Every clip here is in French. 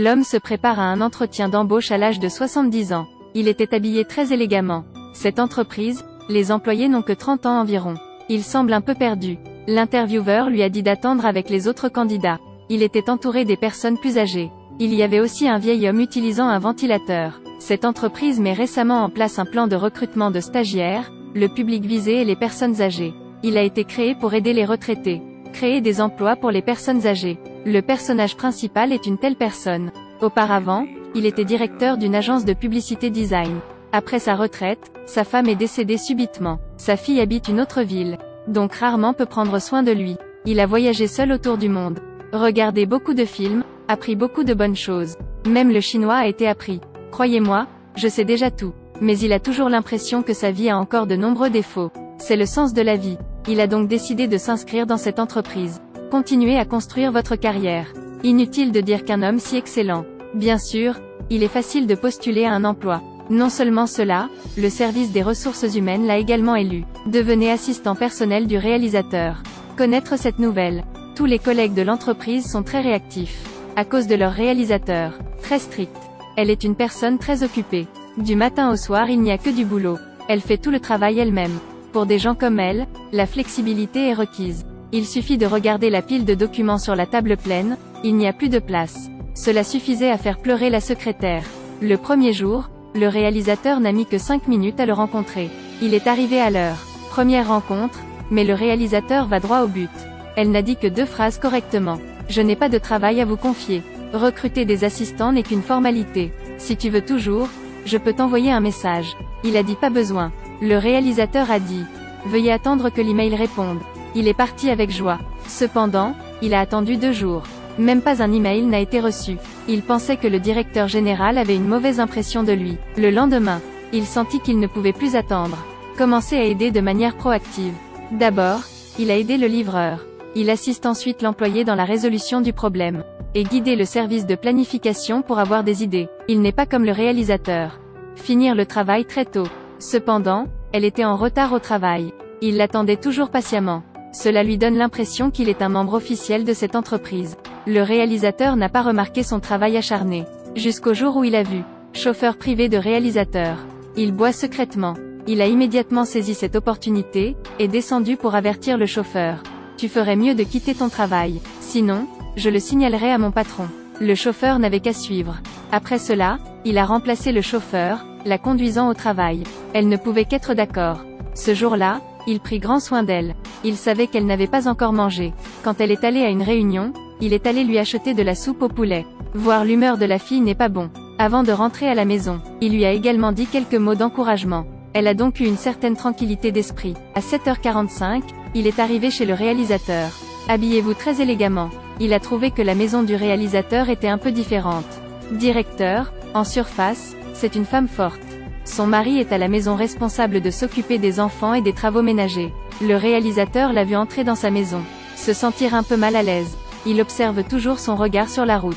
L'homme se prépare à un entretien d'embauche à l'âge de 70 ans. Il était habillé très élégamment. Cette entreprise, les employés n'ont que 30 ans environ. Il semble un peu perdu. L'intervieweur lui a dit d'attendre avec les autres candidats. Il était entouré des personnes plus âgées. Il y avait aussi un vieil homme utilisant un ventilateur. Cette entreprise met récemment en place un plan de recrutement de stagiaires, le public visé et les personnes âgées. Il a été créé pour aider les retraités. Créer des emplois pour les personnes âgées. Le personnage principal est une telle personne. Auparavant, il était directeur d'une agence de publicité design. Après sa retraite, sa femme est décédée subitement. Sa fille habite une autre ville, donc rarement peut prendre soin de lui. Il a voyagé seul autour du monde. Regardé beaucoup de films, appris beaucoup de bonnes choses. Même le chinois a été appris. Croyez-moi, je sais déjà tout. Mais il a toujours l'impression que sa vie a encore de nombreux défauts. C'est le sens de la vie. Il a donc décidé de s'inscrire dans cette entreprise. Continuez à construire votre carrière. Inutile de dire qu'un homme si excellent. Bien sûr, il est facile de postuler à un emploi. Non seulement cela, le service des ressources humaines l'a également élu. Devenez assistant personnel du réalisateur. Connaître cette nouvelle. Tous les collègues de l'entreprise sont très réactifs. À cause de leur réalisateur. Très strict. Elle est une personne très occupée. Du matin au soir il n'y a que du boulot. Elle fait tout le travail elle-même. Pour des gens comme elle, la flexibilité est requise. Il suffit de regarder la pile de documents sur la table pleine, il n'y a plus de place. Cela suffisait à faire pleurer la secrétaire. Le premier jour, le réalisateur n'a mis que 5 minutes à le rencontrer. Il est arrivé à l'heure. Première rencontre, mais le réalisateur va droit au but. Elle n'a dit que 2 phrases correctement. Je n'ai pas de travail à vous confier. Recruter des assistants n'est qu'une formalité. Si tu veux toujours, je peux t'envoyer un message. Il a dit pas besoin. Le réalisateur a dit, veuillez attendre que l'email réponde. Il est parti avec joie. Cependant, il a attendu 2 jours. Même pas un email n'a été reçu. Il pensait que le directeur général avait une mauvaise impression de lui. Le lendemain, il sentit qu'il ne pouvait plus attendre. Commencer à aider de manière proactive. D'abord, il a aidé le livreur. Il assiste ensuite l'employé dans la résolution du problème. Et guider le service de planification pour avoir des idées. Il n'est pas comme le réalisateur. Finir le travail très tôt. Cependant, elle était en retard au travail. Il l'attendait toujours patiemment. Cela lui donne l'impression qu'il est un membre officiel de cette entreprise. Le réalisateur n'a pas remarqué son travail acharné. Jusqu'au jour où il a vu. Chauffeur privé de réalisateur. Il boit secrètement. Il a immédiatement saisi cette opportunité, et descendu pour avertir le chauffeur. Tu ferais mieux de quitter ton travail. Sinon, je le signalerai à mon patron. Le chauffeur n'avait qu'à suivre. Après cela, il a remplacé le chauffeur, la conduisant au travail. Elle ne pouvait qu'être d'accord. Ce jour-là, il prit grand soin d'elle. Il savait qu'elle n'avait pas encore mangé. Quand elle est allée à une réunion, il est allé lui acheter de la soupe au poulet. Voir l'humeur de la fille n'est pas bon. Avant de rentrer à la maison, il lui a également dit quelques mots d'encouragement. Elle a donc eu une certaine tranquillité d'esprit. À 7h45, il est arrivé chez le réalisateur. Habillez-vous très élégamment. Il a trouvé que la maison du réalisateur était un peu différente. Directeur, en surface, c'est une femme forte. Son mari est à la maison responsable de s'occuper des enfants et des travaux ménagers. Le réalisateur l'a vu entrer dans sa maison. Se sentir un peu mal à l'aise. Il observe toujours son regard sur la route.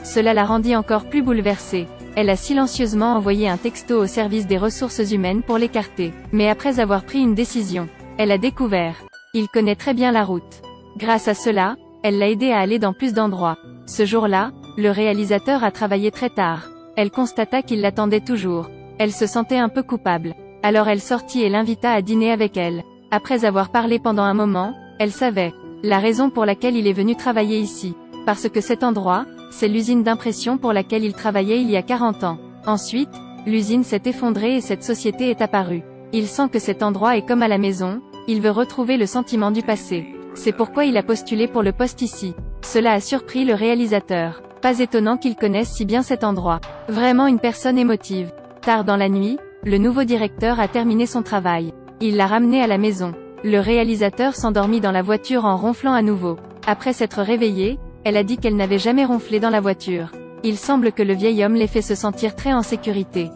Cela la rendit encore plus bouleversée. Elle a silencieusement envoyé un texto au service des ressources humaines pour l'écarter. Mais après avoir pris une décision, elle a découvert. Il connaît très bien la route. Grâce à cela, elle l'a aidé à aller dans plus d'endroits. Ce jour-là, le réalisateur a travaillé très tard. Elle constata qu'il l'attendait toujours. Elle se sentait un peu coupable. Alors elle sortit et l'invita à dîner avec elle. Après avoir parlé pendant un moment, elle savait la raison pour laquelle il est venu travailler ici. Parce que cet endroit, c'est l'usine d'impression pour laquelle il travaillait il y a 40 ans. Ensuite, l'usine s'est effondrée et cette société est apparue. Il sent que cet endroit est comme à la maison, il veut retrouver le sentiment du passé. C'est pourquoi il a postulé pour le poste ici. Cela a surpris le réalisateur. Pas étonnant qu'il connaisse si bien cet endroit. Vraiment une personne émotive. Tard dans la nuit, le nouveau directeur a terminé son travail. Il l'a ramené à la maison. Le réalisateur s'endormit dans la voiture en ronflant à nouveau. Après s'être réveillé, elle a dit qu'elle n'avait jamais ronflé dans la voiture. Il semble que le vieil homme l'ait fait se sentir très en sécurité.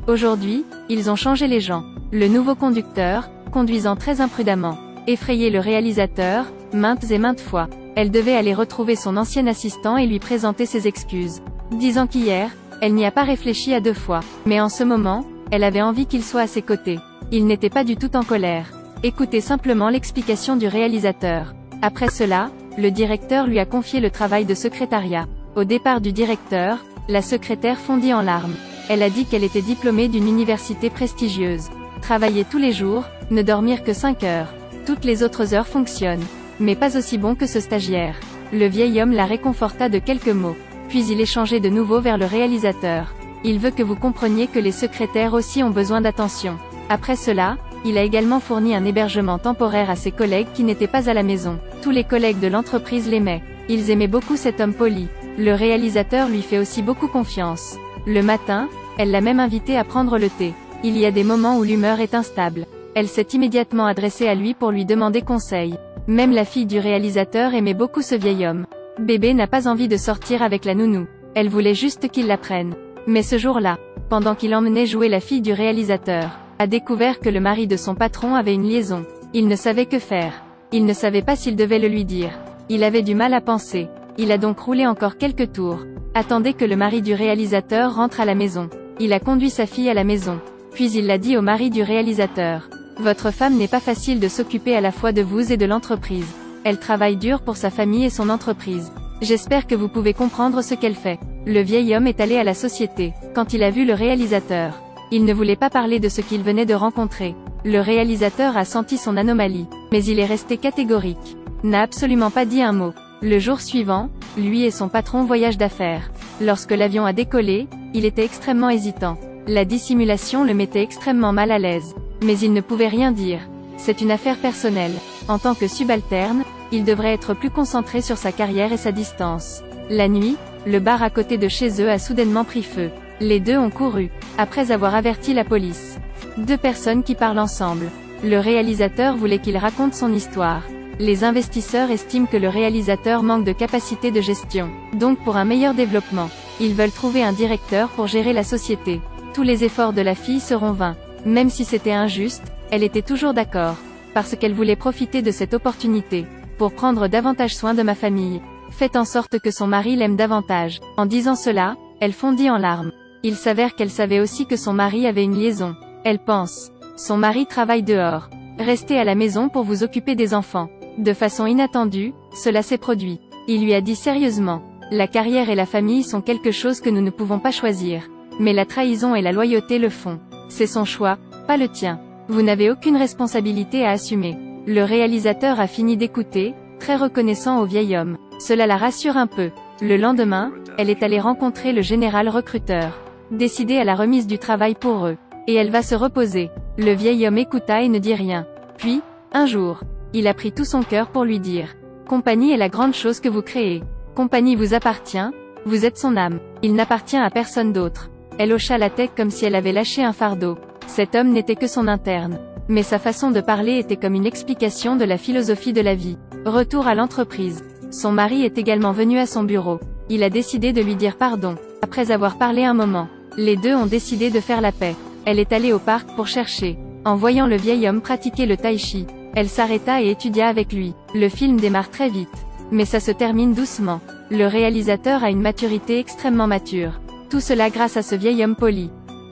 Aujourd'hui, ils ont changé les gens. Le nouveau conducteur, conduisant très imprudemment, effrayait le réalisateur, maintes et maintes fois. Elle devait aller retrouver son ancien assistant et lui présenter ses excuses. Disant qu'hier, elle n'y a pas réfléchi à 2 fois. Mais en ce moment, elle avait envie qu'il soit à ses côtés. Il n'était pas du tout en colère. Écoutez simplement l'explication du réalisateur. Après cela, le directeur lui a confié le travail de secrétariat. Au départ du directeur, la secrétaire fondit en larmes. Elle a dit qu'elle était diplômée d'une université prestigieuse. Travailler tous les jours, ne dormir que 5 heures. Toutes les autres heures fonctionnent. Mais pas aussi bon que ce stagiaire. Le vieil homme la réconforta de quelques mots. Puis il échangeait de nouveau vers le réalisateur. Il veut que vous compreniez que les secrétaires aussi ont besoin d'attention. Après cela, il a également fourni un hébergement temporaire à ses collègues qui n'étaient pas à la maison. Tous les collègues de l'entreprise l'aimaient. Ils aimaient beaucoup cet homme poli. Le réalisateur lui fait aussi beaucoup confiance. Le matin, elle l'a même invité à prendre le thé. Il y a des moments où l'humeur est instable. Elle s'est immédiatement adressée à lui pour lui demander conseil. Même la fille du réalisateur aimait beaucoup ce vieil homme. Bébé n'a pas envie de sortir avec la nounou. Elle voulait juste qu'il la prenne. Mais ce jour-là, pendant qu'il emmenait jouer la fille du réalisateur, a découvert que le mari de son patron avait une liaison. Il ne savait que faire. Il ne savait pas s'il devait le lui dire. Il avait du mal à penser. Il a donc roulé encore quelques tours. Attendait que le mari du réalisateur rentre à la maison. Il a conduit sa fille à la maison. Puis il l'a dit au mari du réalisateur. Votre femme n'est pas facile de s'occuper à la fois de vous et de l'entreprise. Elle travaille dur pour sa famille et son entreprise. J'espère que vous pouvez comprendre ce qu'elle fait. Le vieil homme est allé à la société. Quand il a vu le réalisateur, il ne voulait pas parler de ce qu'il venait de rencontrer. Le réalisateur a senti son anomalie. Mais il est resté catégorique. N'a absolument pas dit un mot. Le jour suivant, lui et son patron voyagent d'affaires. Lorsque l'avion a décollé, il était extrêmement hésitant. La dissimulation le mettait extrêmement mal à l'aise. Mais il ne pouvait rien dire. C'est une affaire personnelle. En tant que subalterne, il devrait être plus concentré sur sa carrière et sa distance. La nuit, le bar à côté de chez eux a soudainement pris feu. Les deux ont couru, après avoir averti la police. Deux personnes qui parlent ensemble. Le réalisateur voulait qu'il raconte son histoire. Les investisseurs estiment que le réalisateur manque de capacité de gestion. Donc pour un meilleur développement, ils veulent trouver un directeur pour gérer la société. Tous les efforts de la fille seront vains. Même si c'était injuste, elle était toujours d'accord. Parce qu'elle voulait profiter de cette opportunité. Pour prendre davantage soin de ma famille. Faites en sorte que son mari l'aime davantage. En disant cela, elle fondit en larmes. Il s'avère qu'elle savait aussi que son mari avait une liaison. Elle pense. Son mari travaille dehors. Restez à la maison pour vous occuper des enfants. De façon inattendue, cela s'est produit. Il lui a dit sérieusement. La carrière et la famille sont quelque chose que nous ne pouvons pas choisir. Mais la trahison et la loyauté le font. C'est son choix, pas le tien. Vous n'avez aucune responsabilité à assumer. Le réalisateur a fini d'écouter, très reconnaissant au vieil homme. Cela la rassure un peu. Le lendemain, elle est allée rencontrer le général recruteur. Décidée à la remise du travail pour eux. Et elle va se reposer. Le vieil homme écouta et ne dit rien. Puis, un jour, il a pris tout son cœur pour lui dire. Compagnie est la grande chose que vous créez. Compagnie vous appartient, vous êtes son âme. Il n'appartient à personne d'autre. Elle hocha la tête comme si elle avait lâché un fardeau. Cet homme n'était que son interne. Mais sa façon de parler était comme une explication de la philosophie de la vie. Retour à l'entreprise. Son mari est également venu à son bureau. Il a décidé de lui dire pardon. Après avoir parlé un moment, les deux ont décidé de faire la paix. Elle est allée au parc pour chercher. En voyant le vieil homme pratiquer le tai chi, elle s'arrêta et étudia avec lui. Le film démarre très vite. Mais ça se termine doucement. Le réalisateur a une maturité extrêmement mature. Tout cela grâce à ce vieil homme poli.